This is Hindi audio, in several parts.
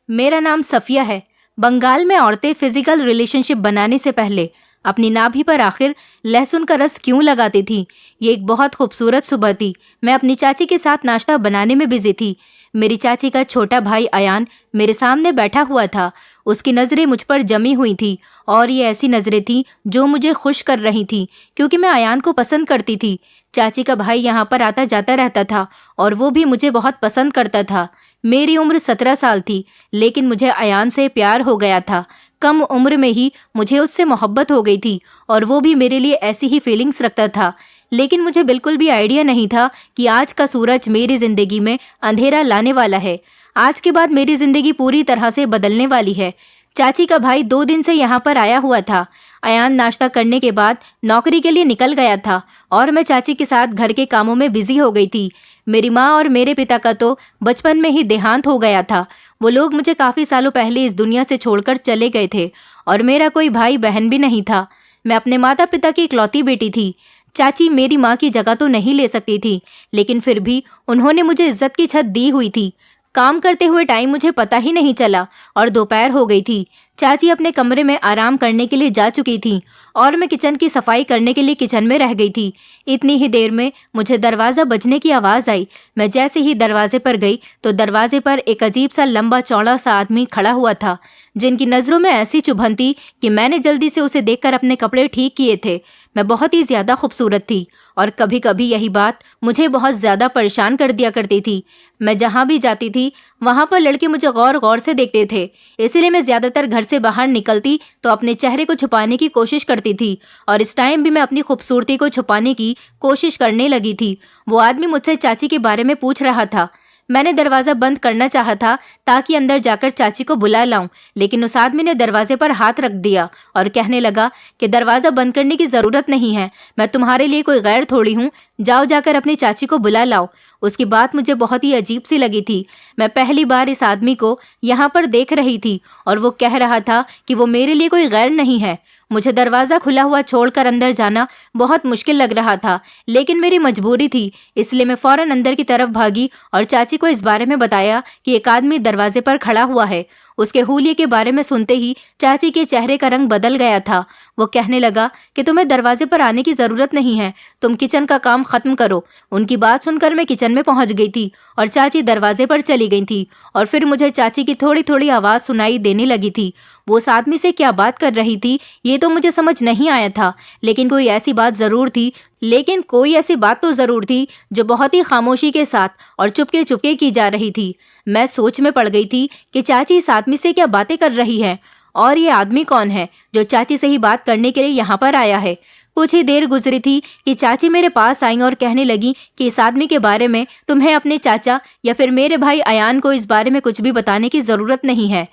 मेरा नाम सफिया है। बंगाल में औरतें फिजिकल रिलेशनशिप बनाने से पहले अपनी नाभि पर आखिर लहसुन का रस क्यों लगाती थी। ये एक बहुत खूबसूरत सुबह थी। मैं अपनी चाची के साथ नाश्ता बनाने में बिजी थी। मेरी चाची का छोटा भाई अयान मेरे सामने बैठा हुआ था। उसकी नज़रें मुझ पर जमी हुई थी और ये ऐसी नज़रें थी जो मुझे खुश कर रही थी, क्योंकि मैं अयान को पसंद करती थी। चाची का भाई यहाँ पर आता जाता रहता था और वो भी मुझे बहुत पसंद करता था। मेरी उम्र 17 साल थी, लेकिन मुझे अयान से प्यार हो गया था। कम उम्र में ही मुझे उससे मोहब्बत हो गई थी और वो भी मेरे लिए ऐसी ही फीलिंग्स रखता था। लेकिन मुझे बिल्कुल भी आइडिया नहीं था कि आज का सूरज मेरी जिंदगी में अंधेरा लाने वाला है। आज के बाद मेरी जिंदगी पूरी तरह से बदलने वाली है। चाची का भाई 2 दिन से यहाँ पर आया हुआ था। अयान नाश्ता करने के बाद नौकरी के लिए निकल गया था और मैं चाची के साथ घर के कामों में बिजी हो गई थी। मेरी माँ और मेरे पिता का तो बचपन में ही देहांत हो गया था। वो लोग मुझे काफी सालों पहले इस दुनिया से छोड़कर चले गए थे और मेरा कोई भाई बहन भी नहीं था। मैं अपने माता पिता की इकलौती बेटी थी। चाची मेरी माँ की जगह तो नहीं ले सकती थी, लेकिन फिर भी उन्होंने मुझे इज्जत की छत दी हुई थी। काम करते हुए टाइम मुझे पता ही नहीं चला और दोपहर हो गई थी। चाची अपने कमरे में आराम करने के लिए जा चुकी थी और मैं किचन की सफाई करने के लिए किचन में रह गई थी। इतनी ही देर में मुझे दरवाज़ा बजने की आवाज़ आई। मैं जैसे ही दरवाजे पर गई तो दरवाजे पर एक अजीब सा लंबा चौड़ा सा आदमी खड़ा हुआ था, जिनकी नज़रों में ऐसी चुभन थी कि मैंने जल्दी से उसे देखकर अपने कपड़े ठीक किए थे। मैं बहुत ही ज़्यादा खूबसूरत थी और कभी कभी यही बात मुझे बहुत ज़्यादा परेशान कर दिया करती थी। मैं जहाँ भी जाती थी वहाँ पर लड़के मुझे गौर गौर से देखते थे, इसलिए मैं ज़्यादातर घर से बाहर निकलती तो अपने चेहरे को छुपाने की कोशिश करती थी और इस टाइम भी मैं अपनी खूबसूरती को छुपाने की कोशिश करने लगी थी। वो आदमी मुझसे चाची के बारे में पूछ रहा था। मैंने दरवाज़ा बंद करना चाहा था ताकि अंदर जाकर चाची को बुला लाऊं, लेकिन उस आदमी ने दरवाजे पर हाथ रख दिया और कहने लगा कि दरवाज़ा बंद करने की ज़रूरत नहीं है, मैं तुम्हारे लिए कोई गैर थोड़ी हूँ, जाओ जाकर अपनी चाची को बुला लाओ। उसकी बात मुझे बहुत ही अजीब सी लगी थी। मैं पहली बार इस आदमी को यहाँ पर देख रही थी और वो कह रहा था कि वो मेरे लिए कोई गैर नहीं है। मुझे दरवाज़ा खुला हुआ छोड़कर अंदर जाना बहुत मुश्किल लग रहा था, लेकिन मेरी मजबूरी थी, इसलिए मैं फौरन अंदर की तरफ भागी और चाची को इस बारे में बताया कि एक आदमी दरवाजे पर खड़ा हुआ है। उसके हुलिये के बारे में सुनते ही चाची के चेहरे का रंग बदल गया था। वो कहने लगा कि तुम्हें दरवाजे पर आने की ज़रूरत नहीं है, तुम किचन का काम ख़त्म करो। उनकी बात सुनकर मैं किचन में पहुंच गई थी और चाची दरवाजे पर चली गई थी और फिर मुझे चाची की थोड़ी थोड़ी आवाज़ सुनाई देने लगी थी। वो उस आदमी से क्या बात कर रही थी ये तो मुझे समझ नहीं आया था, लेकिन कोई ऐसी बात तो ज़रूर थी जो बहुत ही खामोशी के साथ और चुपके चुपके की जा रही थी। मैं सोच में पड़ गई थी कि चाची इस आदमी से क्या बातें कर रही है और ये आदमी कौन है जो चाची से ही बात करने के लिए यहाँ पर आया है। कुछ ही देर गुजरी थी कि चाची मेरे पास आई और कहने लगी कि इस आदमी के बारे में तुम्हें अपने चाचा या फिर मेरे भाई अयान को इस बारे में कुछ भी बताने की ज़रूरत नहीं है।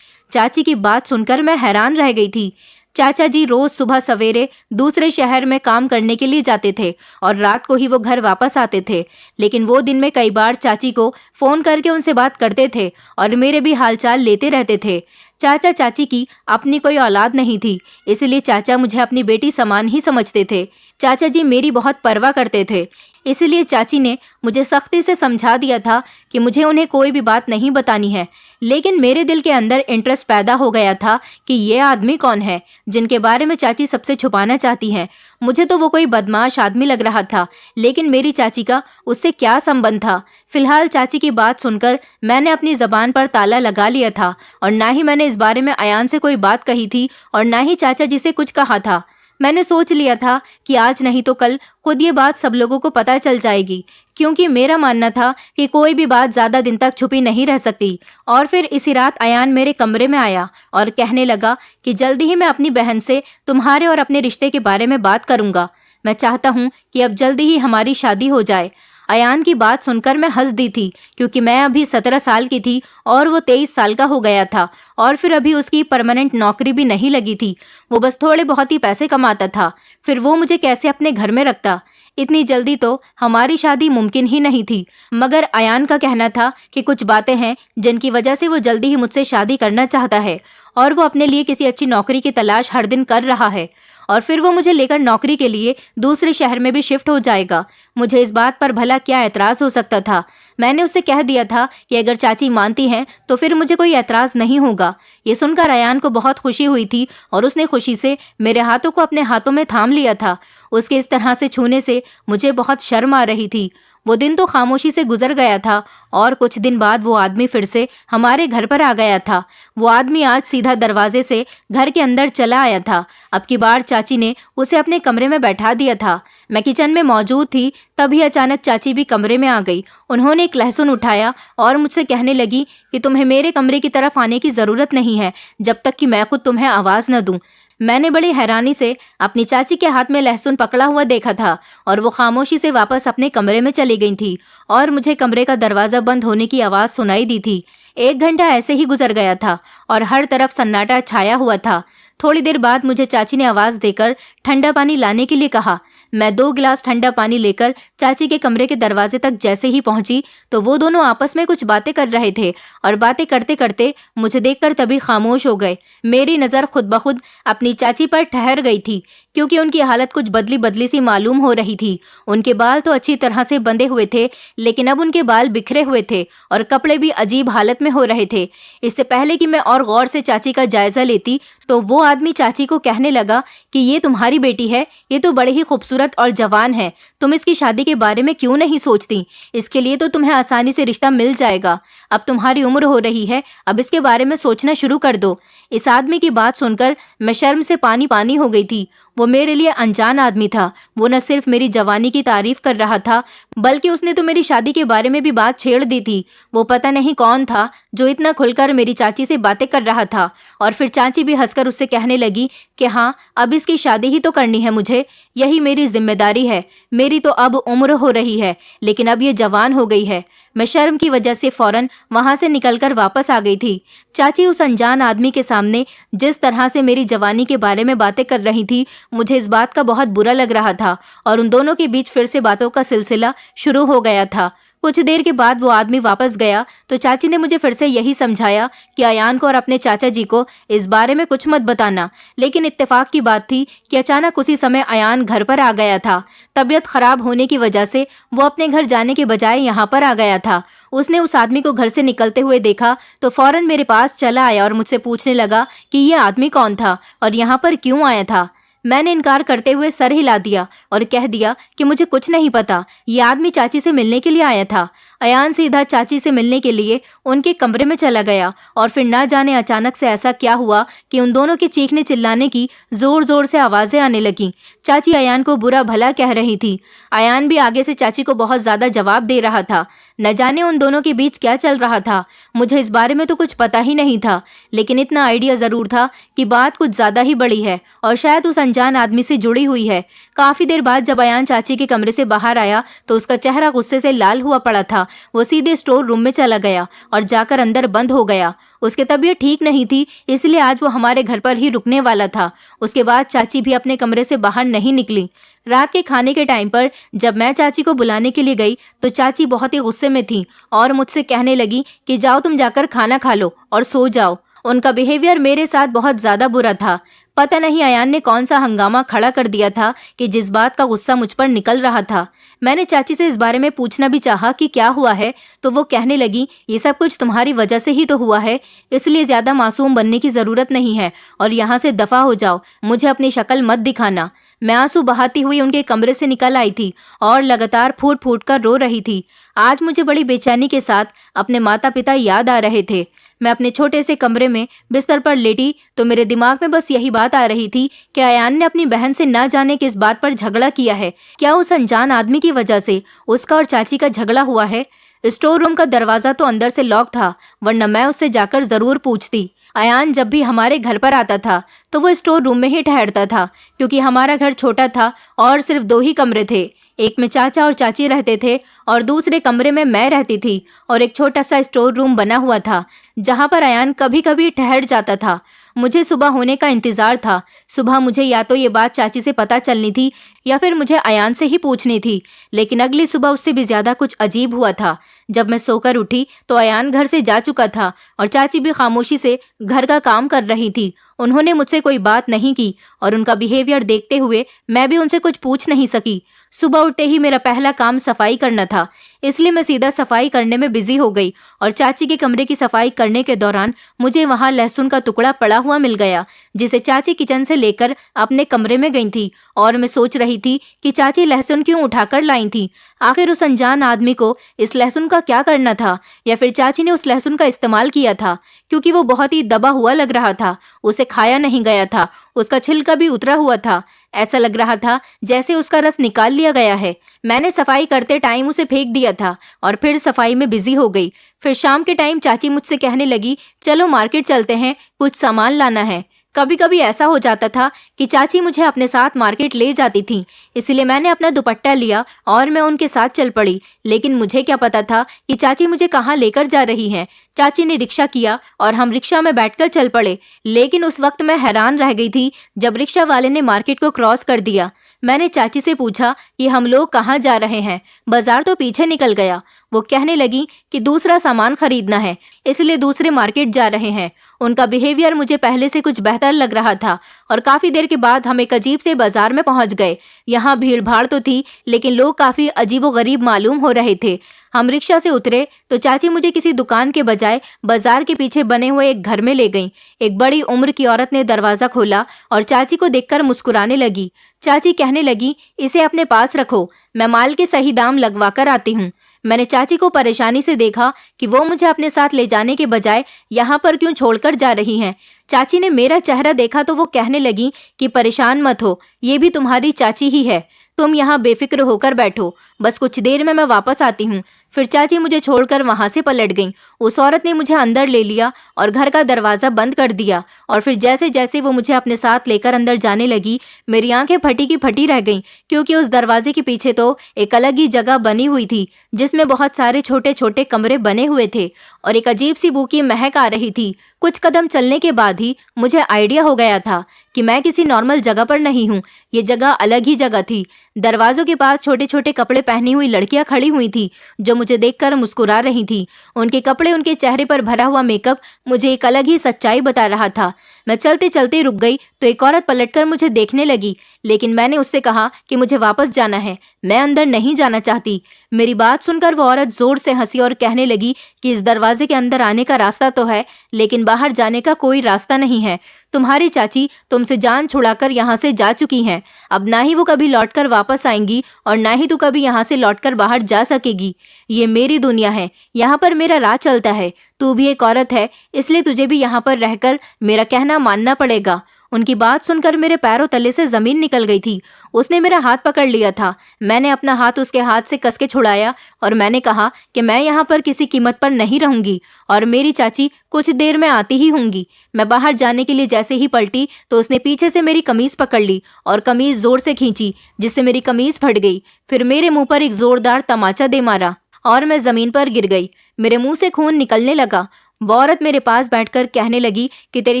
चाची की बात सुनकर मैं हैरान रह गई थी। चाचा जी रोज सुबह सवेरे दूसरे शहर में काम करने के लिए जाते थे और रात को ही वो घर वापस आते थे, लेकिन वो दिन में कई बार चाची को फ़ोन करके उनसे बात करते थे और मेरे भी हालचाल लेते रहते थे। चाचा चाची की अपनी कोई औलाद नहीं थी, इसलिए चाचा मुझे अपनी बेटी समान ही समझते थे। चाचा जी मेरी बहुत परवाह करते थे, इसलिए चाची ने मुझे सख्ती से समझा दिया था कि मुझे उन्हें कोई भी बात नहीं बतानी है। लेकिन मेरे दिल के अंदर इंटरेस्ट पैदा हो गया था कि ये आदमी कौन है जिनके बारे में चाची सबसे छुपाना चाहती हैं। मुझे तो वो कोई बदमाश आदमी लग रहा था, लेकिन मेरी चाची का उससे क्या संबंध था। फिलहाल चाची की बात सुनकर मैंने अपनी ज़बान पर ताला लगा लिया था और ना ही मैंने इस बारे में अयान से कोई बात कही थी और ना ही चाचा जी से कुछ कहा था। मैंने सोच लिया था कि आज नहीं तो कल खुद ये बात सब लोगों को पता चल जाएगी, क्योंकि मेरा मानना था कि कोई भी बात ज़्यादा दिन तक छुपी नहीं रह सकती। और फिर इसी रात अयान मेरे कमरे में आया और कहने लगा कि जल्दी ही मैं अपनी बहन से तुम्हारे और अपने रिश्ते के बारे में बात करूँगा। मैं चाहता हूँ कि अब जल्दी ही हमारी शादी हो जाए। अयान की बात सुनकर मैं हंस दी थी, क्योंकि मैं अभी 17 साल की थी और वो 23 साल का हो गया था और फिर अभी उसकी परमानेंट नौकरी भी नहीं लगी थी। वो बस थोड़े बहुत ही पैसे कमाता था, फिर वो मुझे कैसे अपने घर में रखता। इतनी जल्दी तो हमारी शादी मुमकिन ही नहीं थी, मगर अयान का कहना था कि कुछ बातें हैं जिनकी वजह से वो जल्दी ही मुझसे शादी करना चाहता है और वो अपने लिए किसी अच्छी नौकरी की तलाश हर दिन कर रहा है और फिर वो मुझे लेकर नौकरी के लिए दूसरे शहर में भी शिफ्ट हो जाएगा। मुझे इस बात पर भला क्या एतराज हो सकता था। मैंने उससे कह दिया था कि अगर चाची मानती हैं तो फिर मुझे कोई एतराज नहीं होगा। ये सुनकर अयान को बहुत खुशी हुई थी और उसने खुशी से मेरे हाथों को अपने हाथों में थाम लिया था। उसके इस तरह से छूने से मुझे बहुत शर्म आ रही थी। वो दिन तो खामोशी से गुजर गया था और कुछ दिन बाद वो आदमी फिर से हमारे घर पर आ गया था। वो आदमी आज सीधा दरवाजे से घर के अंदर चला आया था। अब की बार चाची ने उसे अपने कमरे में बैठा दिया था। मैं किचन में मौजूद थी, तभी अचानक चाची भी कमरे में आ गई। उन्होंने एक लहसुन उठाया और मुझसे कहने लगी कि तुम्हें मेरे कमरे की तरफ आने की जरूरत नहीं है जब तक कि मैं खुद तुम्हें आवाज न दूं। मैंने बड़ी हैरानी से अपनी चाची के हाथ में लहसुन पकड़ा हुआ देखा था और वो खामोशी से वापस अपने कमरे में चली गई थी और मुझे कमरे का दरवाजा बंद होने की आवाज सुनाई दी थी। 1 घंटा ऐसे ही गुजर गया था और हर तरफ सन्नाटा छाया हुआ था। थोड़ी देर बाद मुझे चाची ने आवाज देकर ठंडा पानी लाने के लिए कहा। मैं 2 गिलास ठंडा पानी लेकर चाची के कमरे के दरवाजे तक जैसे ही पहुंची तो वो दोनों आपस में कुछ बातें कर रहे थे और बातें करते करते मुझे देखकर तभी खामोश हो गए। मेरी नजर खुद ब खुद अपनी चाची पर ठहर गई थी क्योंकि उनकी हालत कुछ बदली बदली सी मालूम हो रही थी। उनके बाल तो अच्छी तरह से बंधे हुए थे, लेकिन अब उनके बाल बिखरे हुए थे और कपड़े भी अजीब हालत में हो रहे थे। इससे पहले कि मैं और गौर से चाची का जायजा लेती तो वो आदमी चाची को कहने लगा कि ये तुम्हारी बेटी है, ये तो बड़ी ही खूबसूरत और जवान है, तुम इसकी शादी के बारे में क्यों नहीं सोचती? इसके लिए तो तुम्हें आसानी से रिश्ता मिल जाएगा। अब तुम्हारी उम्र हो रही है, अब इसके बारे में सोचना शुरू कर दो। इस आदमी की बात सुनकर मैं शर्म से पानी पानी हो गई थी। वो मेरे लिए अनजान आदमी था। वो न सिर्फ मेरी जवानी की तारीफ कर रहा था, बल्कि उसने तो मेरी शादी के बारे में भी बात छेड़ दी थी। वो पता नहीं कौन था जो इतना खुलकर मेरी चाची से बातें कर रहा था। और फिर चाची भी हंसकर उससे कहने लगी कि हाँ, अब इसकी शादी ही तो करनी है मुझे, यही मेरी जिम्मेदारी है। मेरी तो अब उम्र हो रही है, लेकिन अब ये जवान हो गई है। मैं शर्म की वजह से फौरन वहां से निकलकर वापस आ गई थी। चाची उस अनजान आदमी के सामने जिस तरह से मेरी जवानी के बारे में बातें कर रही थी, मुझे इस बात का बहुत बुरा लग रहा था और उन दोनों के बीच फिर से बातों का सिलसिला शुरू हो गया था। कुछ देर के बाद वो आदमी वापस गया तो चाची ने मुझे फिर से यही समझाया कि अयान को और अपने चाचा जी को इस बारे में कुछ मत बताना। लेकिन इत्तेफाक की बात थी कि अचानक उसी समय अयान घर पर आ गया था। तबीयत खराब होने की वजह से वो अपने घर जाने के बजाय यहाँ पर आ गया था। उसने उस आदमी को घर से निकलते हुए देखा तो फौरन मेरे पास चला आया और मुझसे पूछने लगा कि ये आदमी कौन था और यहाँ पर क्यों आया था। मैंने इनकार करते हुए सर हिला दिया और कह दिया कि मुझे कुछ नहीं पता, ये आदमी चाची से मिलने के लिए आया था। अयान सीधा चाची से मिलने के लिए उनके कमरे में चला गया और फिर ना जाने अचानक से ऐसा क्या हुआ कि उन दोनों के चीखने चिल्लाने की जोर जोर से आवाजें आने लगी। चाची अयान को बुरा भला कह रही थी। अयान भी आगे से चाची को बहुत ज्यादा जवाब दे रहा था। न जाने उन दोनों के बीच क्या चल रहा था। मुझे इस बारे में तो कुछ पता ही नहीं था, लेकिन इतना आइडिया जरूर था कि बात कुछ ज्यादा ही बड़ी है और शायद उस अनजान आदमी से जुड़ी हुई है। काफी देर बाद जब अयान चाची के कमरे से बाहर आया तो उसका चेहरा गुस्से से लाल हुआ पड़ा था। वो सीधे स्टोर रूम में चला गया और जाकर अंदर बंद हो गया। उसकी तबीयत ठीक नहीं थी, इसलिए आज वो हमारे घर पर ही रुकने वाला था। उसके बाद चाची भी अपने कमरे से बाहर नहीं निकली। रात के खाने के टाइम पर जब मैं चाची को बुलाने के लिए गई तो चाची बहुत ही गुस्से में थी और मुझसे कहने लगी कि जाओ तुम जाकर खाना खा लो और सो जाओ। उनका बिहेवियर मेरे साथ बहुत ज्यादा बुरा था। पता नहीं अयान ने कौन सा हंगामा खड़ा कर दिया था कि जिस बात का गुस्सा मुझ पर निकल रहा था। मैंने चाची से इस बारे में पूछना भी चाहा कि क्या हुआ है, तो वो कहने लगी ये सब कुछ तुम्हारी वजह से ही तो हुआ है, इसलिए ज्यादा मासूम बनने की जरूरत नहीं है और यहाँ से दफा हो जाओ, मुझे अपनी शक्ल मत दिखाना। मैं आंसू बहाती हुई उनके कमरे से निकल आई थी और लगातार फूट फूट कर रो रही थी। आज मुझे बड़ी बेचैनी के साथ अपने माता पिता याद आ रहे थे। मैं अपने छोटे से कमरे में बिस्तर पर लेटी तो मेरे दिमाग में बस यही बात आ रही थी कि अयान ने अपनी बहन से ना जाने किस बात पर झगड़ा किया है। क्या उस अनजान आदमी की वजह से उसका और चाची का झगड़ा हुआ है? स्टोर रूम का दरवाजा तो अंदर से लॉक था, वरना मैं उससे जाकर जरूर पूछती। अयान जब भी हमारे घर पर आता था तो वो स्टोर रूम में ही ठहरता था, क्योंकि हमारा घर छोटा था और सिर्फ 2 ही कमरे थे। एक में चाचा और चाची रहते थे और दूसरे कमरे में मैं रहती थी और एक छोटा सा स्टोर रूम बना हुआ था जहां पर अयान कभी कभी ठहर जाता था। मुझे सुबह होने का इंतजार था। सुबह मुझे या तो ये बात चाची से पता चलनी थी या फिर मुझे अयान से ही पूछनी थी, लेकिन अगली सुबह उससे भी ज्यादा कुछ अजीब हुआ था। जब मैं सोकर उठी तो अयान घर से जा चुका था और चाची भी खामोशी से घर का काम कर रही थी। उन्होंने मुझसे कोई बात नहीं की और उनका बिहेवियर देखते हुए मैं भी उनसे कुछ पूछ नहीं सकी। सुबह उठते ही मेरा पहला काम सफाई करना था, इसलिए मैं सीधा सफाई करने में बिजी हो गई और चाची के कमरे की सफाई करने के दौरान मुझे वहां लहसुन का टुकड़ा पड़ा हुआ मिल गया, जिसे चाची किचन से लेकर अपने कमरे में गई थी। और मैं सोच रही थी कि चाची लहसुन क्यों उठाकर लाई थी। आखिर उस अनजान आदमी को इस लहसुन का क्या करना था, या फिर चाची ने उस लहसुन का इस्तेमाल किया था, क्योंकि वो बहुत ही दबा हुआ लग रहा था। उसे खाया नहीं गया था, उसका छिलका भी उतरा हुआ था। ऐसा लग रहा था जैसे उसका रस निकाल लिया गया है। मैंने सफाई करते टाइम उसे फेंक दिया था और फिर सफाई में बिजी हो गई। फिर शाम के टाइम चाची मुझसे कहने लगी, चलो मार्केट चलते हैं, कुछ सामान लाना है। कभी कभी ऐसा हो जाता था कि चाची मुझे अपने साथ मार्केट ले जाती थी, इसलिए मैंने अपना दुपट्टा लिया और मैं उनके साथ चल पड़ी। लेकिन मुझे क्या पता था कि चाची मुझे कहाँ लेकर जा रही हैं। चाची ने रिक्शा किया और हम रिक्शा में बैठकर चल पड़े, लेकिन उस वक्त मैं हैरान रह गई थी जब रिक्शा वाले ने मार्केट को क्रॉस कर दिया। मैंने चाची से पूछा कि हम लोग कहाँ जा रहे हैं। बाजार तो पीछे निकल गया। वो कहने लगी कि दूसरा सामान खरीदना है, इसलिए दूसरे मार्केट जा रहे हैं। उनका बिहेवियर मुझे पहले से कुछ बेहतर लग रहा था और काफी देर के बाद हम एक अजीब से बाजार में पहुंच गए। यहाँ भीड़ भाड़ तो थी, लेकिन लोग काफी अजीबोगरीब मालूम हो रहे थे। हम रिक्शा से उतरे तो चाची मुझे किसी दुकान के बजाय बाजार के पीछे बने हुए एक घर में ले गईं। एक बड़ी उम्र की औरत ने दरवाजा खोला और चाची को देखकर मुस्कुराने लगी। चाची कहने लगी, इसे अपने पास रखो, मैं माल के सही दाम लगवा कर आती हूँ। मैंने चाची को परेशानी से देखा कि वो मुझे अपने साथ ले जाने के बजाय यहाँ पर क्यों छोड़कर जा रही हैं। चाची ने मेरा चेहरा देखा तो वो कहने लगी कि परेशान मत हो, ये भी तुम्हारी चाची ही है, तुम यहाँ बेफिक्र होकर बैठो, बस कुछ देर में मैं वापस आती हूँ। फिर चाची मुझे छोड़कर वहां से पलट गईं। उस औरत ने मुझे अंदर ले लिया और घर का दरवाजा बंद कर दिया। और फिर जैसे जैसे वो मुझे अपने साथ लेकर अंदर जाने लगी, मेरी आंखें फटी की फटी रह गईं, क्योंकि उस दरवाजे के पीछे तो एक अलग ही जगह बनी हुई थी, जिसमें बहुत सारे छोटे छोटे कमरे बने हुए थे और एक अजीब सी बू की महक आ रही थी। कुछ कदम चलने के बाद ही मुझे आइडिया हो गया था कि मैं किसी नॉर्मल जगह पर नहीं हूँ, ये जगह अलग ही जगह थी। दरवाजों के पास छोटे छोटे कपड़े पहनी हुई लड़कियां खड़ी हुई थी, जो मुझे देखकर मुस्कुरा रही थी। उनके कपड़े, उनके चेहरे पर भरा हुआ मेकअप मुझे एक अलग ही सच्चाई बता रहा था। मैं चलते चलते रुक गई तो एक औरत पलटकर मुझे देखने लगी, लेकिन मैंने उससे कहा कि मुझे वापस जाना है, मैं अंदर नहीं जाना चाहती। मेरी बात सुनकर वो औरत जोर से हंसी और कहने लगी कि इस दरवाजे के अंदर आने का रास्ता तो है, लेकिन बाहर जाने का कोई रास्ता नहीं है। तुम्हारी चाची तुमसे जान छुड़ाकर यहाँ से जा चुकी हैं। अब ना ही वो कभी लौटकर वापस आएंगी और ना ही तू कभी यहाँ से लौटकर बाहर जा सकेगी। ये मेरी दुनिया है, यहाँ पर मेरा राज चलता है। तू भी एक औरत है, इसलिए तुझे भी यहाँ पर रहकर मेरा कहना मानना पड़ेगा। उनकी बात सुनकर मेरे पैरों तले से जमीन निकल गई थी। उसने मेरा हाथ पकड़ लिया था। मैंने अपना हाथ उसके हाथ से कसके छुड़ाया और मैंने कहा कि मैं यहाँ पर किसी कीमत पर नहीं रहूंगी और मेरी चाची कुछ देर में आती ही होंगी। मैं बाहर जाने के लिए जैसे ही पलटी तो उसने पीछे से मेरी कमीज पकड़ ली और कमीज जोर से खींची, जिससे मेरी कमीज फट गई। फिर मेरे मुंह पर एक जोरदार तमाचा दे मारा और मैं जमीन पर गिर गई। मेरे मुंह से खून निकलने लगा। वो औरत मेरे पास बैठकर कहने लगी कि तेरी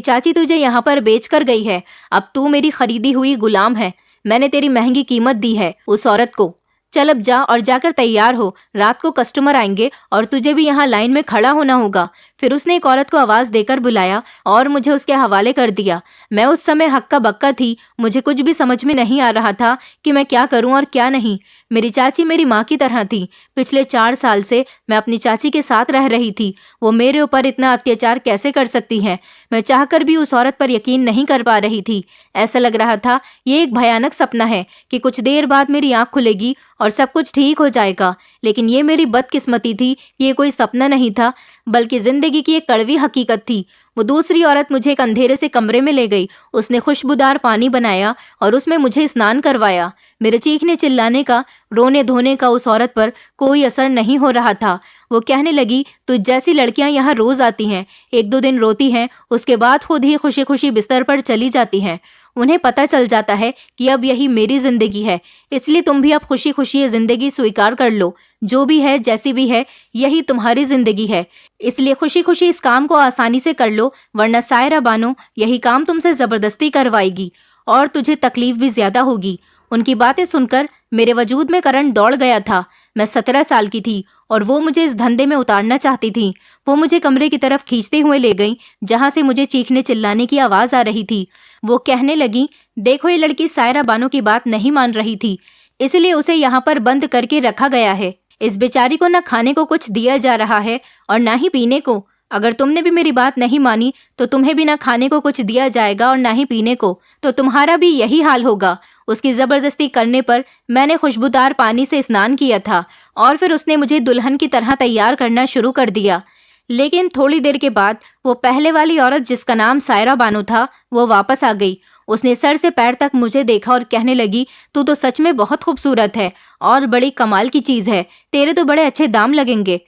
चाची तुझे यहाँ पर बेच कर गई है, अब तू मेरी खरीदी हुई गुलाम है। मैंने तेरी महंगी कीमत दी है उस औरत को। चल अब जा और जाकर तैयार हो, रात को कस्टमर आएंगे और तुझे भी यहाँ लाइन में खड़ा होना होगा। फिर उसने एक औरत को आवाज देकर बुलाया और मुझे उसके हवाले कर दिया। मैं उस समय हक्का बक्का थी, मुझे कुछ भी समझ में नहीं आ रहा था कि मैं क्या करूं और क्या नहीं। मेरी चाची मेरी माँ की तरह थी। पिछले 4 साल से मैं अपनी चाची के साथ रह रही थी। वो मेरे ऊपर इतना अत्याचार कैसे कर सकती है? मैं चाहकर भी उस औरत पर यकीन नहीं कर पा रही थी। ऐसा लग रहा था ये एक भयानक सपना है कि कुछ देर बाद मेरी आंख खुलेगी और सब कुछ ठीक हो जाएगा। लेकिन ये मेरी बदकिस्मती थी, ये कोई सपना नहीं था, बल्कि जिंदगी की एक कड़वी हकीकत थी। वो दूसरी औरत मुझे एक अंधेरे से कमरे में ले गई। उसने खुशबूदार पानी बनाया और उसमें मुझे स्नान करवाया। मेरे चीखने चिल्लाने का, रोने धोने का उस औरत पर कोई असर नहीं हो रहा था। वो कहने लगी, तुझ जैसी लड़कियां यहाँ रोज आती हैं, 1-2 दिन रोती हैं, उसके बाद खुद ही खुशी खुशी बिस्तर पर चली जाती हैं। उन्हें पता चल जाता है कि अब यही मेरी जिंदगी है, इसलिए तुम भी अब खुशी खुशी ये जिंदगी स्वीकार कर लो। जो भी है, जैसी भी है, यही तुम्हारी जिंदगी है, इसलिए खुशी खुशी इस काम को आसानी से कर लो, वरना सायरा बानो यही काम तुमसे जबरदस्ती करवाएगी और तुझे तकलीफ भी ज्यादा होगी। उनकी बातें सुनकर मेरे वजूद में करंट दौड़ गया था। मैं 17 साल की थी और वो मुझे इस धंधे में उतारना चाहती थी। वो मुझे कमरे की तरफ खींचते हुए ले गई जहां से मुझे चीखने चिल्लाने की आवाज आ रही थी। वो कहने लगी, देखो ये लड़की सायरा बानो की बात नहीं मान रही थी, इसलिए उसे यहाँ पर बंद करके रखा गया है। इस बेचारी को न खाने को कुछ दिया जा रहा है और ना ही पीने को। अगर तुमने भी मेरी बात नहीं मानी तो तुम्हें भी ना खाने को कुछ दिया जाएगा और ना ही पीने को, तो तुम्हारा भी यही हाल होगा। उसकी जबरदस्ती करने पर मैंने खुशबूदार पानी से स्नान किया था और फिर उसने मुझे दुल्हन की तरह तैयार करना शुरू कर दिया। लेकिन थोड़ी देर के बाद वो पहले वाली औरत जिसका नाम सायरा बानो था, वो वापस आ गई। उसने सर से पैर तक मुझे देखा और कहने लगी, तू तो सच में बहुत खूबसूरत है और बड़ी कमाल की चीज है, तेरे तो बड़े अच्छे दाम लगेंगे।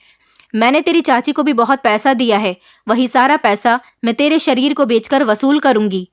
मैंने तेरी चाची को भी बहुत पैसा दिया है, वही सारा पैसा मैं तेरे शरीर को बेचकर वसूल करूंगी।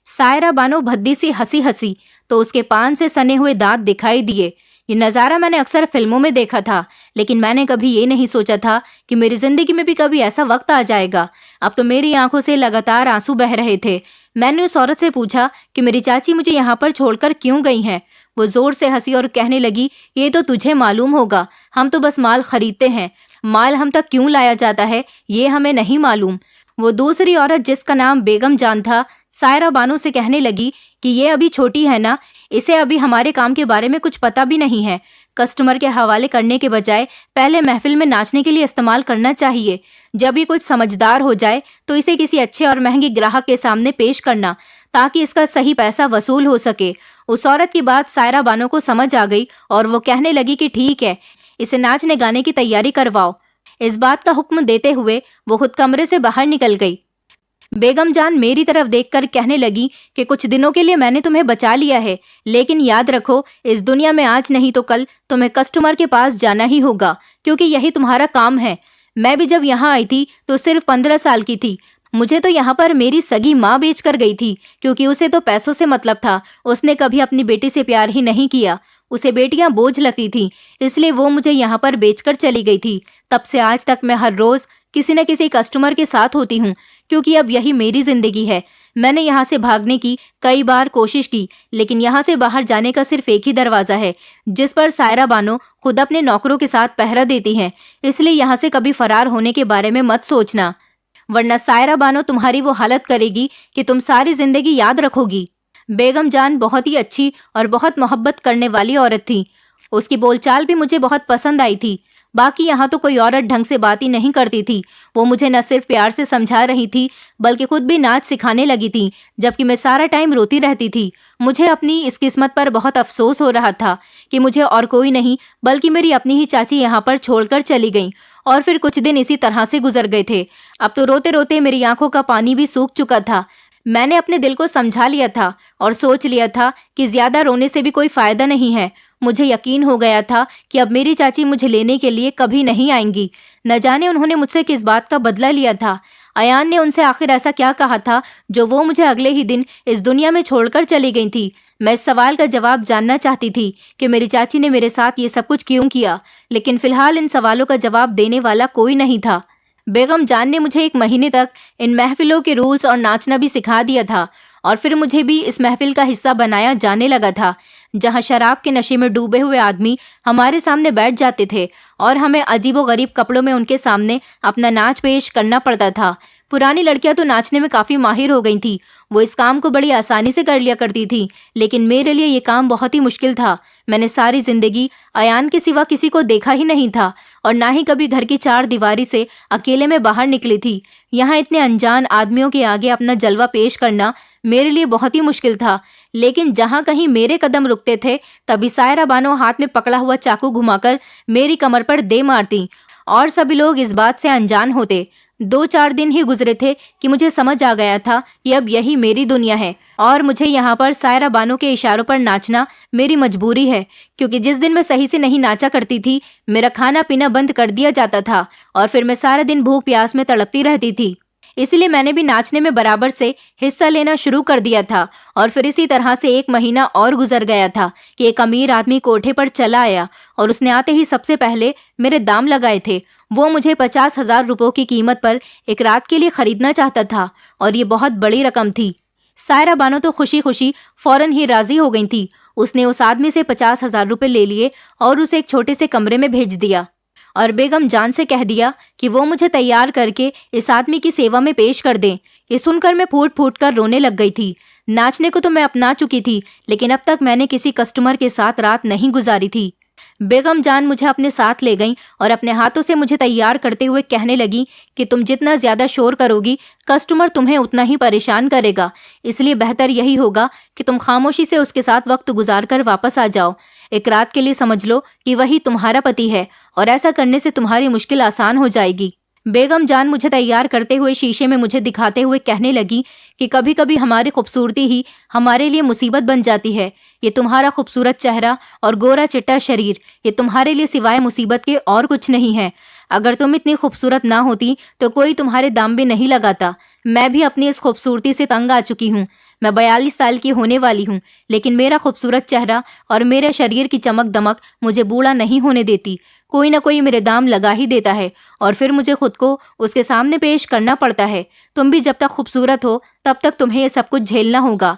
सायरा बानो भद्दी सी हंसी हंसी तो उसके पान से सने हुए दांत दिखाई दिए। ये नज़ारा मैंने अक्सर फिल्मों में देखा था, लेकिन मैंने कभी ये नहीं सोचा था कि मेरी जिंदगी में भी कभी ऐसा वक्त आ जाएगा। अब तो मेरी आंखों से लगातार आंसू बह रहे थे। मैंने उस औरत से पूछा कि मेरी चाची मुझे यहाँ पर छोड़कर क्यों गई हैं। वो जोर से हंसी और कहने लगी, ये तो तुझे मालूम होगा, हम तो बस माल खरीदते हैं, माल हम तक क्यों लाया जाता है ये हमें नहीं मालूम। वो दूसरी औरत जिसका नाम बेगम जान था, सायरा बानो से कहने लगी कि ये अभी छोटी है ना, इसे अभी हमारे काम के बारे में कुछ पता भी नहीं है। कस्टमर के हवाले करने के बजाय पहले महफिल में नाचने के लिए इस्तेमाल करना चाहिए। जब ये कुछ समझदार हो जाए तो इसे किसी अच्छे और महंगे ग्राहक के सामने पेश करना, ताकि इसका सही पैसा वसूल हो सके। उस औरत की बात सायरा बानो को समझ आ गई और वो कहने लगी कि ठीक है, इसे नाचने गाने की तैयारी करवाओ। इस बात का हुक्म देते हुए वो खुद कमरे से बाहर निकल गई। बेगम जान मेरी तरफ देखकर कहने लगी कि कुछ दिनों के लिए मैंने तुम्हें बचा लिया है, लेकिन याद रखो, इस दुनिया में आज नहीं तो कल तुम्हें कस्टमर के पास जाना ही होगा, क्योंकि यही तुम्हारा काम है। मैं भी जब यहाँ आई थी तो सिर्फ 15 साल की थी। मुझे तो यहाँ पर मेरी सगी माँ बेच कर गई थी, क्योंकि उसे तो पैसों से मतलब था। उसने कभी अपनी बेटी से प्यार ही नहीं किया, उसे बेटियां बोझ लगती थी, इसलिए वो मुझे यहाँ पर बेचकर चली गई थी। तब से आज तक मैं हर रोज किसी न किसी कस्टमर के साथ होती हूँ, क्योंकि अब यही मेरी जिंदगी है। मैंने यहाँ से भागने की कई बार कोशिश की, लेकिन यहाँ से बाहर जाने का सिर्फ एक ही दरवाजा है, जिस पर सायरा बानो खुद अपने नौकरों के साथ पहरा देती हैं। इसलिए यहाँ से कभी फरार होने के बारे में मत सोचना, वरना सायरा बानो तुम्हारी वो हालत करेगी कि तुम सारी जिंदगी याद रखोगी। बेगम जान बहुत ही अच्छी और बहुत मोहब्बत करने वाली औरत थी। उसकी बोलचाल भी मुझे बहुत पसंद आई थी। बाकी यहाँ तो कोई औरत ढंग से बात ही नहीं करती थी। वो मुझे न सिर्फ प्यार से समझा रही थी, बल्कि खुद भी नाच सिखाने लगी थी, जबकि मैं सारा टाइम रोती रहती थी। मुझे अपनी इस किस्मत पर बहुत अफसोस हो रहा था कि मुझे और कोई नहीं बल्कि मेरी अपनी ही चाची यहाँ पर छोड़कर चली गई। और फिर कुछ दिन इसी तरह से गुजर गए थे। अब तो रोते रोते मेरी आंखों का पानी भी सूख चुका था। मैंने अपने दिल को समझा लिया था और सोच लिया था कि ज्यादा रोने से भी कोई फायदा नहीं है। मुझे यकीन हो गया था कि अब मेरी चाची मुझे लेने के लिए कभी नहीं आएंगी। न जाने उन्होंने मुझसे किस बात का बदला लिया था। अयान ने उनसे आखिर ऐसा क्या कहा था जो वो मुझे अगले ही दिन इस दुनिया में छोड़कर चली गई थी। मैं इस सवाल का जवाब जानना चाहती थी कि मेरी चाची ने मेरे साथ ये सब कुछ क्यों किया, लेकिन फिलहाल इन सवालों का जवाब देने वाला कोई नहीं था। बेगम जान ने मुझे 1 महीने तक इन महफिलों के रूल्स और नाचना भी सिखा दिया था, और फिर मुझे भी इस महफिल का हिस्सा बनाया जाने लगा था, जहां शराब के नशे में डूबे हुए आदमी हमारे सामने बैठ जाते थे और हमें अजीबोगरीब कपड़ों में उनके सामने अपना नाच पेश करना पड़ता था। पुरानी लड़कियां तो नाचने में काफी माहिर हो गई थी। वो इस काम को बड़ी आसानी से कर लिया करती थी, लेकिन मेरे लिए ये काम बहुत ही मुश्किल था। मैंने सारी जिंदगी अयान के सिवा किसी को देखा ही नहीं था और ना ही कभी घर की 4 दीवारी से अकेले में बाहर निकली थी। यहाँ इतने अनजान आदमियों के आगे अपना जलवा पेश करना मेरे लिए बहुत ही मुश्किल था। लेकिन जहाँ कहीं मेरे कदम रुकते थे, तभी सायरा बानो हाथ में पकड़ा हुआ चाकू घुमाकर मेरी कमर पर दे मारती और सभी लोग इस बात से अनजान होते। 2-4 दिन ही गुजरे थे कि मुझे समझ आ गया था कि अब यही मेरी दुनिया है और मुझे यहाँ पर सायरा बानो के इशारों पर नाचना मेरी मजबूरी है, क्योंकि जिस दिन मैं सही से नहीं नाचा करती थी, मेरा खाना पीना बंद कर दिया जाता था और फिर मैं सारा दिन भूख प्यास में तड़पती रहती थी। इसीलिए मैंने भी नाचने में बराबर से हिस्सा लेना शुरू कर दिया था। और फिर इसी तरह से 1 महीना और गुजर गया था कि एक अमीर आदमी कोठे पर चला आया और उसने आते ही सबसे पहले मेरे दाम लगाए थे। वो मुझे 50,000 रुपयों की कीमत पर एक रात के लिए खरीदना चाहता था और ये बहुत बड़ी रकम थी। सायरा बानो तो खुशी खुशी फौरन ही राजी हो गई थी। उसने उस आदमी से 50,000 रुपये ले लिए और उसे एक छोटे से कमरे में भेज दिया और बेगम जान से कह दिया कि वो मुझे तैयार करके इस आदमी की सेवा में पेश कर दें। ये सुनकर मैं फूट फूट कर रोने लग गई थी। नाचने को तो मैं अपना चुकी थी, लेकिन अब तक मैंने किसी कस्टमर के साथ रात नहीं गुजारी थी। बेगम जान मुझे अपने साथ ले गईं और अपने हाथों से मुझे तैयार करते हुए कहने लगी कि तुम जितना ज्यादा शोर करोगी, कस्टमर तुम्हें उतना ही परेशान करेगा। इसलिए बेहतर यही होगा कि तुम खामोशी से उसके साथ वक्त गुजार कर वापस आ जाओ। एक रात के लिए समझ लो कि वही तुम्हारा पति है और ऐसा करने से तुम्हारी मुश्किल आसान हो जाएगी। बेगम जान मुझे तैयार करते हुए शीशे में मुझे दिखाते हुए कहने लगी कि कभी कभी हमारी खूबसूरती ही हमारे लिए मुसीबत बन जाती है। ये तुम्हारा खूबसूरत चेहरा और गोरा चिट्टा शरीर, ये तुम्हारे लिए सिवाय मुसीबत के और कुछ नहीं है। अगर तुम इतनी खूबसूरत ना होती तो कोई तुम्हारे दाम भी नहीं लगाता। मैं भी अपनी इस खूबसूरती से तंग आ चुकी हूँ। मैं 42 साल की होने वाली हूँ, लेकिन मेरा खूबसूरत चेहरा और मेरे शरीर की चमक दमक मुझे बूढ़ा नहीं होने देती। कोई ना कोई मेरे दाम लगा ही देता है और फिर मुझे खुद को उसके सामने पेश करना पड़ता है। तुम भी जब तक खूबसूरत हो तब तक तुम्हें ये सब कुछ झेलना होगा।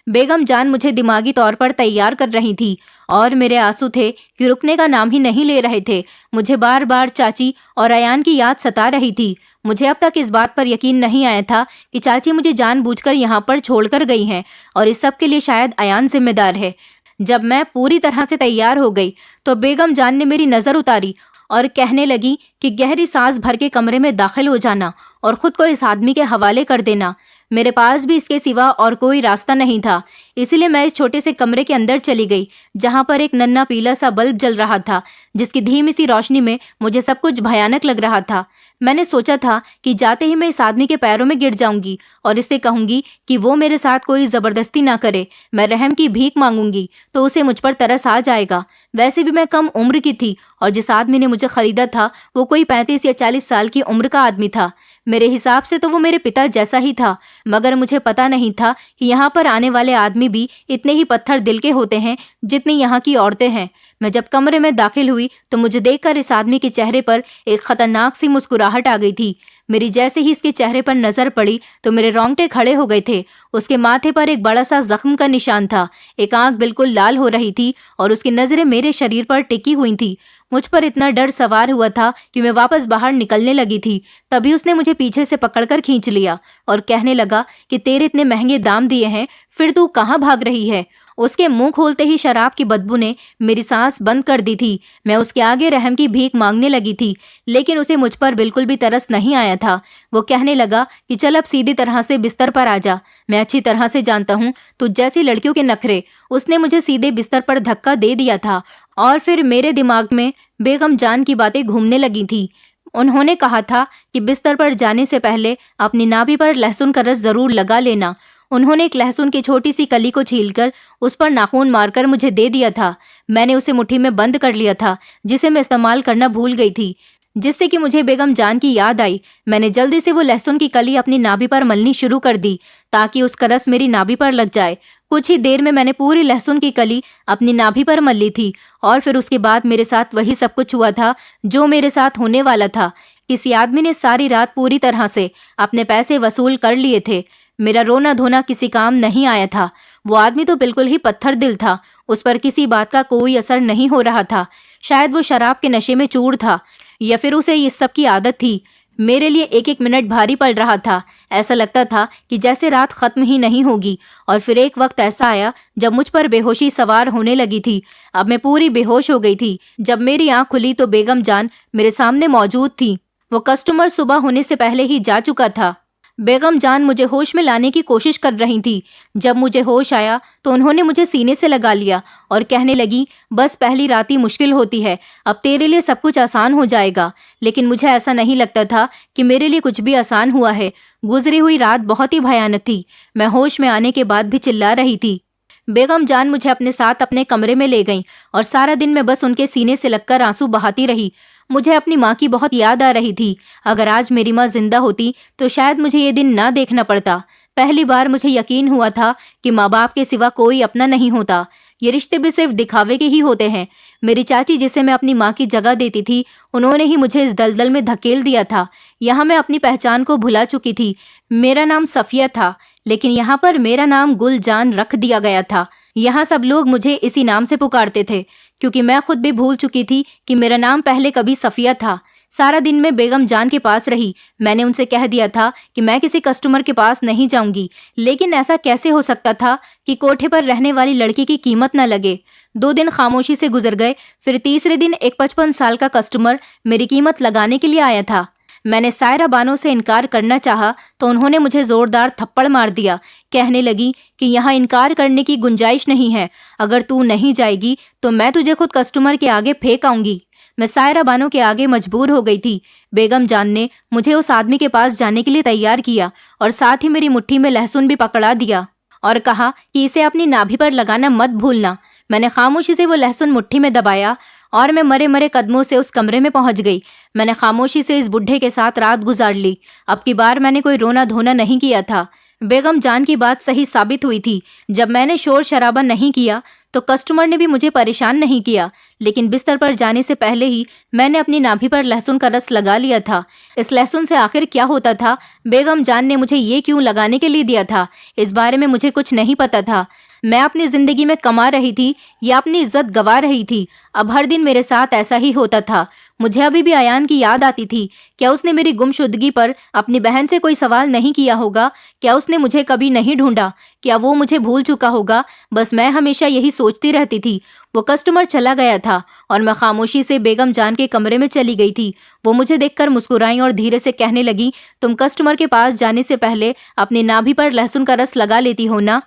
बेगम जान मुझे दिमागी तौर पर तैयार कर रही थी और मेरे आंसू थे कि रुकने का नाम ही नहीं ले रहे थे। मुझे बार बार चाची और अयान की याद सता रही थी। मुझे अब तक इस बात पर यकीन नहीं आया था कि चाची मुझे जानबूझकर यहाँ पर छोड़कर गई हैं और इस सब के लिए शायद अयान जिम्मेदार है। जब मैं पूरी तरह से तैयार हो गई तो बेगम जान ने मेरी नजर उतारी और कहने लगी कि गहरी सांस भर के कमरे में दाखिल हो जाना और खुद को इस आदमी के हवाले कर देना। मेरे पास भी इसके सिवा और कोई रास्ता नहीं था, इसीलिए मैं इस छोटे से कमरे के अंदर चली गई जहां पर एक नन्हा पीला सा बल्ब जल रहा था, जिसकी धीमी सी रोशनी में मुझे सब कुछ भयानक लग रहा था। मैंने सोचा था कि जाते ही मैं इस आदमी के पैरों में गिर जाऊंगी और इससे कहूंगी कि वो मेरे साथ कोई जबरदस्ती ना करे। मैं रहम की भीख मांगूंगी तो उसे मुझ पर तरस आ जाएगा। वैसे भी मैं कम उम्र की थी और जिस आदमी ने मुझे खरीदा था वो कोई 35 या 40 साल की उम्र का आदमी था। मेरे हिसाब से तो वो मेरे पिता जैसा ही था, मगर मुझे पता नहीं था कि यहाँ पर आने वाले आदमी भी इतने ही पत्थर दिल के होते हैं जितनी यहाँ की औरतें हैं। मैं जब कमरे में दाखिल हुई तो मुझे देखकर इस आदमी के चेहरे पर एक खतरनाक सी मुस्कुराहट आ गई थी। मेरी जैसे ही इसके चेहरे पर नजर पड़ी तो मेरे रोंगटे खड़े हो गए थे। उसके माथे पर एक बड़ा सा जख्म का निशान था, एक आंख बिल्कुल लाल हो रही थी और उसकी नजरें मेरे शरीर पर टिकी हुई थी। मुझ पर इतना डर सवार हुआ था कि मैं वापस बाहर निकलने लगी थी। तभी उसने मुझे पीछे से पकड़कर खींच लिया और कहने लगा कि तेरे इतने महंगे दाम दिए हैं, फिर तू कहाँ भाग रही है। उसके मुंह खोलते ही शराब की बदबू ने मेरी सांस बंद कर दी थी। मैं उसके आगे रहम की भीख मांगने लगी थी, लेकिन उसे मुझ पर बिल्कुल भी तरस नहीं आया था। वो कहने लगा कि चल अब सीधी तरह से बिस्तर पर आ जा, मैं अच्छी तरह से जानता हूँ तू जैसी लड़कियों के नखरे। उसने मुझे सीधे बिस्तर पर धक्का दे दिया था और फिर मेरे दिमाग में बेगम जान की बातें घूमने लगी थी। उन्होंने कहा था कि बिस्तर पर जाने से पहले अपनी नाभि पर लहसुन का रस जरूर लगा लेना। उन्होंने एक लहसुन की छोटी सी कली को छीलकर उस पर नाखून मारकर मुझे दे दिया था। मैंने उसे मुट्ठी में बंद कर लिया था, जिसे मैं इस्तेमाल करना भूल गई थी, जिससे कि मुझे बेगम जान की याद आई। मैंने जल्दी से वो लहसुन की कली अपनी नाभि पर मलनी शुरू कर दी ताकि उसका रस मेरी नाभि पर लग जाए। कुछ ही देर में मैंने पूरी लहसुन की कली अपनी नाभि पर मल ली थी और फिर उसके बाद मेरे साथ वही सब कुछ हुआ था जो मेरे साथ होने वाला था। किसी आदमी ने सारी रात पूरी तरह से अपने पैसे वसूल कर लिए थे। मेरा रोना धोना किसी काम नहीं आया था। वो आदमी तो बिल्कुल ही पत्थर दिल था, उस पर किसी बात का कोई असर नहीं हो रहा था। शायद वो शराब के नशे में चूर था या फिर उसे इस सब की आदत थी। मेरे लिए एक एक मिनट भारी पड़ रहा था। ऐसा लगता था कि जैसे रात खत्म ही नहीं होगी। और फिर एक वक्त ऐसा आया जब मुझ पर बेहोशी सवार होने लगी थी। अब मैं पूरी बेहोश हो गई थी। जब मेरी आंख खुली तो बेगम जान मेरे सामने मौजूद थी। वो कस्टमर सुबह होने से पहले ही जा चुका था। बेगम जान मुझे होश में लाने की कोशिश कर रही थी। जब मुझे होश आया तो उन्होंने मुझे सीने से लगा लिया और कहने लगी, बस पहली रात ही मुश्किल होती है, अब तेरे लिए सब कुछ आसान हो जाएगा। लेकिन मुझे ऐसा नहीं लगता था कि मेरे लिए कुछ भी आसान हुआ है। गुजरी हुई रात बहुत ही भयानक थी। मैं होश में आने के बाद भी चिल्ला रही थी। बेगम जान मुझे अपने साथ अपने कमरे में ले गईं और सारा दिन मैं बस उनके सीने से लगकर आंसू बहाती रही। मुझे अपनी माँ की बहुत याद आ रही थी। अगर आज मेरी माँ जिंदा होती तो शायद मुझे ये दिन ना देखना पड़ता। पहली बार मुझे यकीन हुआ था कि माँ बाप के सिवा कोई अपना नहीं होता। ये रिश्ते भी सिर्फ दिखावे के ही होते हैं। मेरी चाची, जिसे मैं अपनी माँ की जगह देती थी, उन्होंने ही मुझे इस दलदल में धकेल दिया था। यहाँ मैं अपनी पहचान को भुला चुकी थी। मेरा नाम सफिया था, लेकिन यहाँ पर मेरा नाम गुलजान रख दिया गया था। यहाँ सब लोग मुझे इसी नाम से पुकारते थे, क्योंकि मैं खुद भी भूल चुकी थी कि मेरा नाम पहले कभी सफिया था। सारा दिन मैं बेगम जान के पास रही। मैंने उनसे कह दिया था कि मैं किसी कस्टमर के पास नहीं जाऊंगी, लेकिन ऐसा कैसे हो सकता था कि कोठे पर रहने वाली लड़की की कीमत न लगे। 2 दिन खामोशी से गुजर गए। फिर तीसरे दिन एक 55 साल का कस्टमर मेरी कीमत लगाने के लिए आया था। मैंने सायरा बानो से इनकार करना चाहा तो उन्होंने मुझे जोरदार थप्पड़ मार दिया। कहने लगी कि यहाँ इनकार करने की गुंजाइश नहीं है। अगर तू नहीं जाएगी तो मैं तुझे खुद कस्टमर के आगे फेंक आऊंगी। मैं सायरा बानो के आगे मजबूर हो गई थी। बेगम जान ने मुझे उस आदमी के पास जाने के लिए तैयार किया और साथ ही मेरी मुट्ठी में लहसुन भी पकड़ा दिया और कहा कि इसे अपनी नाभि पर लगाना मत भूलना। मैंने खामोशी से वो लहसुन मुट्ठी में दबाया और मैं मरे मरे कदमों से उस कमरे में पहुंच गई। मैंने खामोशी से इस बुढ़े के साथ रात गुजार ली। अब की बार मैंने कोई रोना धोना नहीं किया था। बेगम जान की बात सही साबित हुई थी। जब मैंने शोर शराबा नहीं किया तो कस्टमर ने भी मुझे परेशान नहीं किया, लेकिन बिस्तर पर जाने से पहले ही मैंने अपनी नाभि पर लहसुन का रस लगा लिया था। इस लहसुन से आखिर क्या होता था? बेगम जान ने मुझे ये क्यों लगाने के लिए दिया था? इस बारे में मुझे कुछ नहीं पता था। मैं अपनी जिंदगी में कमा रही थी या अपनी इज्जत गंवा रही थी। अब हर दिन मेरे साथ ऐसा ही होता था। मुझे अभी भी अयान की याद आती थी। क्या उसने मेरी गुमशुदगी पर अपनी बहन से कोई सवाल नहीं किया होगा? क्या उसने मुझे कभी नहीं ढूंढा? क्या वो मुझे भूल चुका होगा? बस मैं हमेशा यही सोचती रहती थी। वो कस्टमर चला गया था और मैं खामोशी से बेगम जान के कमरे में चली गई थी। वो मुझे देखकर मुस्कुराई और धीरे से कहने लगी, तुम कस्टमर के पास जाने से पहले अपनी नाभि पर लहसुन का रस लगा लेती हो ना?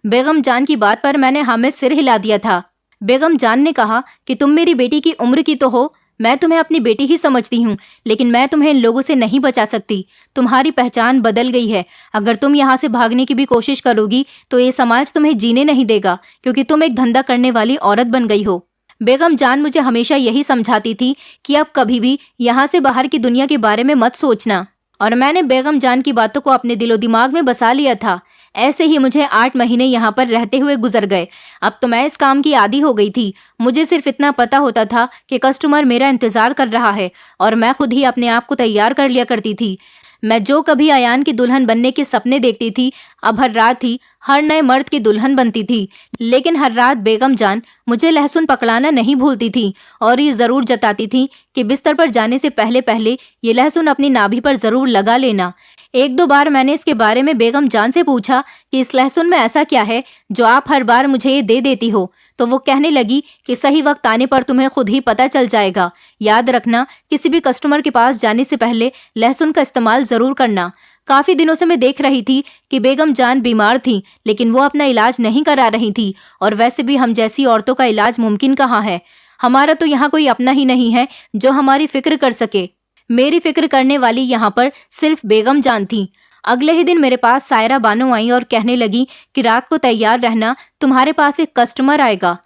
बेगम जान की बात पर मैंने हाँ में सिर हिला दिया था। बेगम जान ने कहा कि तुम मेरी बेटी की उम्र की तो हो। मैं तुम्हें अपनी बेटी ही समझती हूँ, लेकिन मैं तुम्हें इन लोगों से नहीं बचा सकती। तुम्हारी पहचान बदल गई है। अगर तुम यहाँ से भागने की भी कोशिश करोगी तो ये समाज तुम्हें जीने नहीं देगा, क्योंकि तुम एक धंधा करने वाली औरत बन गई हो। बेगम जान मुझे हमेशा यही समझाती थी कि अब कभी भी यहाँ से बाहर की दुनिया के बारे में मत सोचना, और मैंने बेगम जान की बातों को अपने दिलो दिमाग में बसा लिया था। ऐसे ही मुझे 8 महीने यहाँ पर रहते हुए गुजर गए। अब तो मैं इस काम की आदी हो गई थी। मुझे सिर्फ इतना पता होता था कि कस्टमर मेरा इंतजार कर रहा है और मैं खुद ही अपने आप को तैयार कर लिया करती थी। मैं जो कभी अयान की दुल्हन बनने के सपने देखती थी, अब हर रात ही हर नए मर्द की दुल्हन बनती थी। लेकिन हर रात बेगम जान मुझे लहसुन पकड़ाना नहीं भूलती थी और ये जरूर जताती थी कि बिस्तर पर जाने से पहले पहले ये लहसुन अपनी नाभि पर जरूर लगा लेना। 1-2 बार मैंने इसके बारे में बेगम जान से पूछा कि इस लहसुन में ऐसा क्या है जो आप हर बार मुझे ये दे देती हो, तो वो कहने लगी कि सही वक्त आने पर तुम्हें खुद ही पता चल जाएगा। याद रखना, किसी भी कस्टमर के पास जाने से पहले लहसुन का इस्तेमाल जरूर करना। काफी दिनों से मैं देख रही थी कि बेगम जान बीमार थी, लेकिन वो अपना इलाज नहीं करा रही थी, और वैसे भी हम जैसी औरतों का इलाज मुमकिन कहाँ है। हमारा तो यहाँ कोई अपना ही नहीं है जो हमारी फिक्र कर सके। मेरी फिक्र करने वाली यहाँ पर सिर्फ बेगम जान थी। अगले ही दिन मेरे पास सायरा बानो आई और कहने लगी कि रात को तैयार रहना, तुम्हारे पास एक कस्टमर आएगा।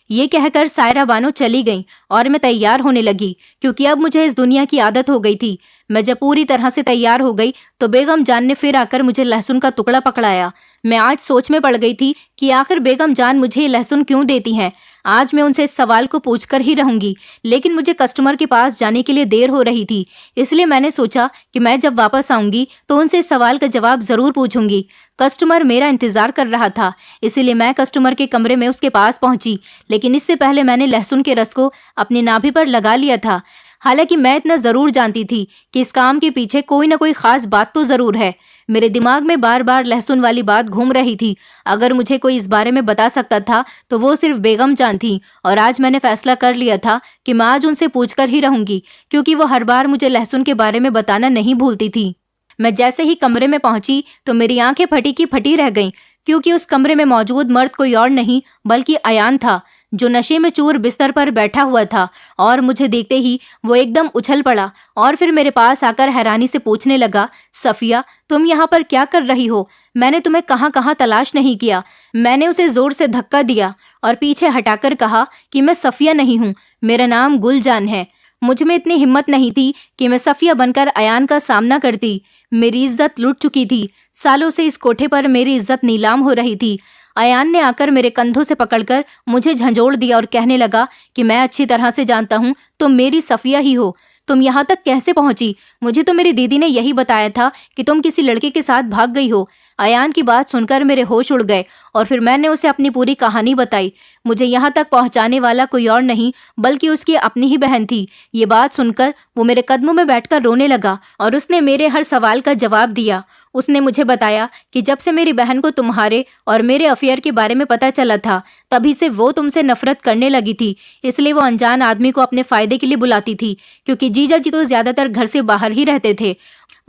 ये कहकर सायरा बानो चली गई और मैं तैयार होने लगी, क्योंकि अब मुझे इस दुनिया की आदत हो गई थी। मैं जब पूरी तरह से तैयार हो गई तो बेगम जान ने फिर आकर मुझे लहसुन का टुकड़ा पकड़ाया। मैं आज सोच में पड़ गई थी कि आखिर बेगम जान मुझे ये लहसुन क्यों देती हैं। आज मैं उनसे इस सवाल को पूछकर ही रहूंगी, लेकिन मुझे कस्टमर के पास जाने के लिए देर हो रही थी। इसलिए मैंने सोचा कि मैं जब वापस आऊंगी तो उनसे इस सवाल का जवाब जरूर पूछूंगी। कस्टमर मेरा इंतजार कर रहा था, इसीलिए मैं कस्टमर के कमरे में उसके पास पहुंची, लेकिन इससे पहले मैंने लहसुन के रस को अपनी नाभि पर लगा लिया था। हालांकि मैं इतना जरूर जानती थी कि इस काम के पीछे कोई ना कोई खास बात तो जरूर है। मेरे दिमाग में बार बार लहसुन वाली बात घूम रही थी। अगर मुझे कोई इस बारे में बता सकता था तो वो सिर्फ बेगम जान थी, और आज मैंने फैसला कर लिया था कि मैं आज उनसे पूछकर ही रहूंगी, क्योंकि वो हर बार मुझे लहसुन के बारे में बताना नहीं भूलती थी। मैं जैसे ही कमरे में पहुंची तो मेरी आंखें फटी की फटी रह गईं, क्योंकि उस कमरे में मौजूद मर्द कोई और नहीं बल्कि अयान था, जो नशे में चूर बिस्तर पर बैठा हुआ था। और मुझे देखते ही वो एकदम उछल पड़ा और फिर मेरे पास आकर हैरानी से पूछने लगा, सफिया, तुम यहाँ पर क्या कर रही हो? मैंने तुम्हें कहाँ कहाँ तलाश नहीं किया। मैंने उसे जोर से धक्का दिया और पीछे हटाकर कहा कि मैं सफिया नहीं हूँ, मेरा नाम गुलजान है। मुझ में इतनी हिम्मत नहीं थी कि मैं सफिया बनकर अयान का सामना करती। मेरी इज्जत लुट चुकी थी। सालों से इस कोठे पर मेरी इज्जत नीलाम हो रही थी। अयान ने आकर मेरे कंधों से पकड़कर मुझे झंझोड़ दिया और कहने लगा कि मैं अच्छी तरह से जानता हूँ तुम मेरी सफिया ही हो। तुम यहाँ तक कैसे पहुंची? मुझे तो मेरी दीदी ने यही बताया था कि तुम किसी लड़के के साथ भाग गई हो। अयान की बात सुनकर मेरे होश उड़ गए और फिर मैंने उसे अपनी पूरी कहानी बताई। मुझे यहाँ तक पहुँचाने वाला कोई और नहीं बल्कि उसकी अपनी ही बहन थी। ये बात सुनकर वो मेरे कदमों में बैठकर रोने लगा और उसने मेरे हर सवाल का जवाब दिया। उसने मुझे बताया कि जब से मेरी बहन को तुम्हारे और मेरे अफेयर के बारे में पता चला था तभी से वो तुमसे नफरत करने लगी थी। इसलिए वो अनजान आदमी को अपने फायदे के लिए बुलाती थी, क्योंकि जीजा जी तो ज्यादातर घर से बाहर ही रहते थे।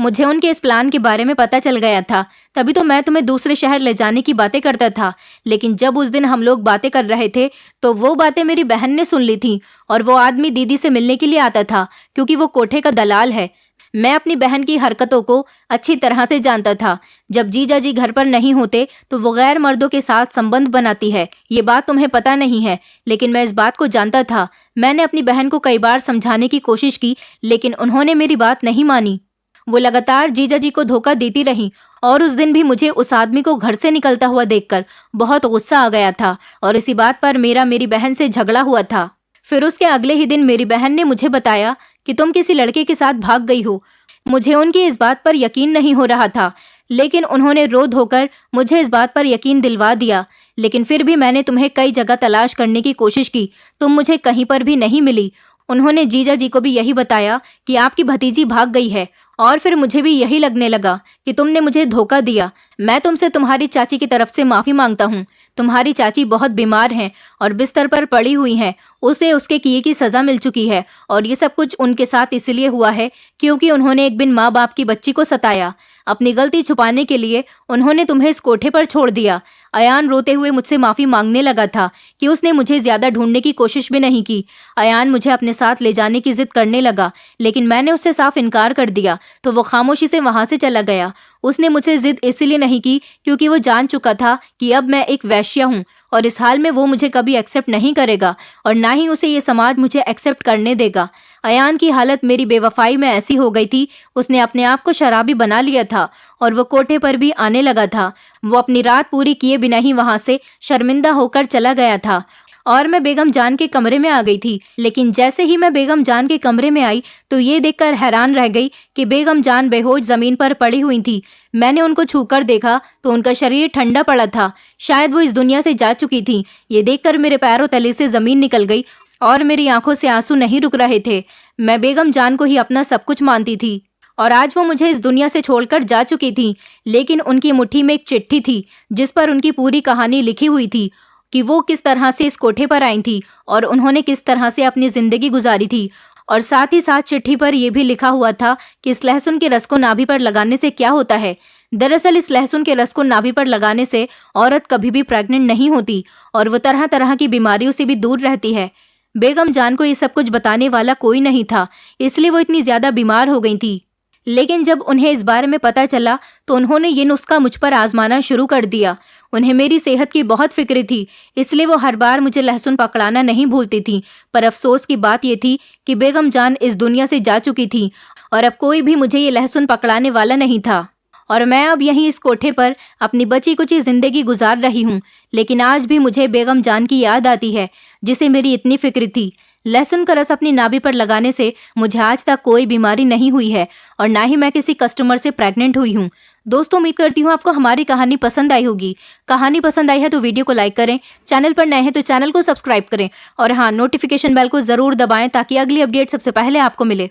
मुझे उनके इस प्लान के बारे में पता चल गया था, तभी तो मैं तुम्हें दूसरे शहर ले जाने की बातें करता था। लेकिन जब उस दिन हम लोग बातें कर रहे थे तो वो बातें मेरी बहन ने सुन ली थी और वो आदमी दीदी से मिलने के लिए आता था, क्योंकि वो कोठे का दलाल है। मैं अपनी बहन की हरकतों को अच्छी तरह से जानता था। जब जीजा जी घर पर नहीं होते तो वो गैर मर्दों के साथ संबंध बनाती है। ये बात तुम्हें पता नहीं है, लेकिन मैं इस बात को जानता था। मैंने अपनी बहन को कई बार समझाने की कोशिश की, लेकिन उन्होंने मेरी बात नहीं मानी। वो लगातार जीजा जी को धोखा देती रही और उस दिन भी मुझे उस आदमी को घर से निकलता हुआ देखकर बहुत गुस्सा आ गया था और इसी बात पर मेरी बहन से झगड़ा हुआ था। फिर उसके अगले ही दिन मेरी बहन ने मुझे बताया कि तुम किसी लड़के के साथ भाग गई हो। मुझे उनकी इस बात पर यकीन नहीं हो रहा था, लेकिन उन्होंने रो धोकर मुझे इस बात पर यकीन दिलवा दिया। लेकिन फिर भी मैंने तुम्हें कई जगह तलाश करने की कोशिश की, तुम मुझे कहीं पर भी नहीं मिली। उन्होंने जीजा जी को भी यही बताया कि आपकी भतीजी भाग गई है और फिर मुझे भी यही लगने लगा कि तुमने मुझे धोखा दिया। मैं तुमसे तुम्हारी चाची की तरफ से माफी मांगता हूँ। तुम्हारी चाची बहुत बीमार हैं और बिस्तर पर पड़ी हुई हैं। उसे उसके किए की सजा मिल चुकी है और ये सब कुछ उनके साथ इसलिए हुआ है क्योंकि उन्होंने एक बिन माँ बाप की बच्ची को सताया। अपनी गलती छुपाने के लिए उन्होंने तुम्हें इस कोठे पर छोड़ दिया। अयान रोते हुए मुझसे माफी मांगने लगा था कि उसने मुझे ज्यादा ढूंढने की कोशिश भी नहीं की। अयान मुझे अपने साथ ले जाने की जिद करने लगा, लेकिन मैंने उससे साफ इनकार कर दिया तो वो खामोशी से वहां से चला गया। उसने मुझसे जिद इसलिए नहीं की क्योंकि वो जान चुका था कि अब मैं एक वैश्या हूँ और इस हाल में वो मुझे कभी एक्सेप्ट नहीं करेगा और ना ही उसे ये समाज मुझे एक्सेप्ट करने देगा। अयान की हालत मेरी बेवफाई में ऐसी हो गई थी, उसने अपने आप को शराबी बना लिया था और वो कोठे पर भी आने लगा था। वो अपनी रात पूरी किए बिना ही वहां से शर्मिंदा होकर चला गया था और मैं बेगम जान के कमरे में आ गई थी। लेकिन जैसे ही मैं बेगम जान के कमरे में आई तो ये देखकर हैरान रह गई कि बेगम जान बेहोश जमीन पर पड़ी हुई थी। मैंने उनको छूकर देखा तो उनका शरीर ठंडा पड़ा था, शायद वो इस दुनिया से जा चुकी थी। ये देखकर मेरे पैरों तले से जमीन निकल गई और मेरी आंखों से आंसू नहीं रुक रहे थे। मैं बेगम जान को ही अपना सब कुछ मानती थी और आज वो मुझे इस दुनिया से छोड़कर जा चुकी थी। लेकिन उनकी मुट्ठी में एक चिट्ठी थी जिस पर उनकी पूरी कहानी लिखी हुई थी कि वो किस तरह से इस कोठे पर आई थी और उन्होंने किस तरह से अपनी जिंदगी गुजारी थी। और साथ ही साथ चिट्ठी पर यह भी लिखा हुआ था कि इस लहसुन के रस को नाभि पर लगाने से क्या होता है। दरअसल इस लहसुन के रस को नाभि पर लगाने से औरत कभी भी प्रेग्नेंट नहीं होती और वो तरह तरह की बीमारियों से भी दूर रहती है। बेगम जान को ये सब कुछ बताने वाला कोई नहीं था, इसलिए वो इतनी ज्यादा बीमार हो गई थी। लेकिन जब उन्हें इस बारे में पता चला तो उन्होंने ये नुस्खा मुझ पर आजमाना शुरू कर दिया। उन्हें मेरी सेहत की बहुत फिक्र थी, इसलिए वो हर बार मुझे लहसुन पकड़ाना नहीं भूलती थी। पर अफसोस की बात यह थी कि बेगम जान इस दुनिया से जा चुकी थी और अब कोई भी मुझे ये लहसुन पकड़ाने वाला नहीं था और मैं अब यहीं इस कोठे पर अपनी बची कुची जिंदगी गुजार रही हूँ। लेकिन आज भी मुझे बेगम जान की याद आती है जिसे मेरी इतनी फिक्र थी। लहसुन का रस अपनी नाभि पर लगाने से मुझे आज तक कोई बीमारी नहीं हुई है और ना ही मैं किसी कस्टमर से प्रेग्नेंट हुई हूँ। दोस्तों, उम्मीद करती हूँ आपको हमारी कहानी पसंद आई होगी। कहानी पसंद आई है तो वीडियो को लाइक करें, चैनल पर नए हैं तो चैनल को सब्सक्राइब करें और हाँ, नोटिफिकेशन बेल को जरूर दबाएं ताकि अगली अपडेट सबसे पहले आपको मिले।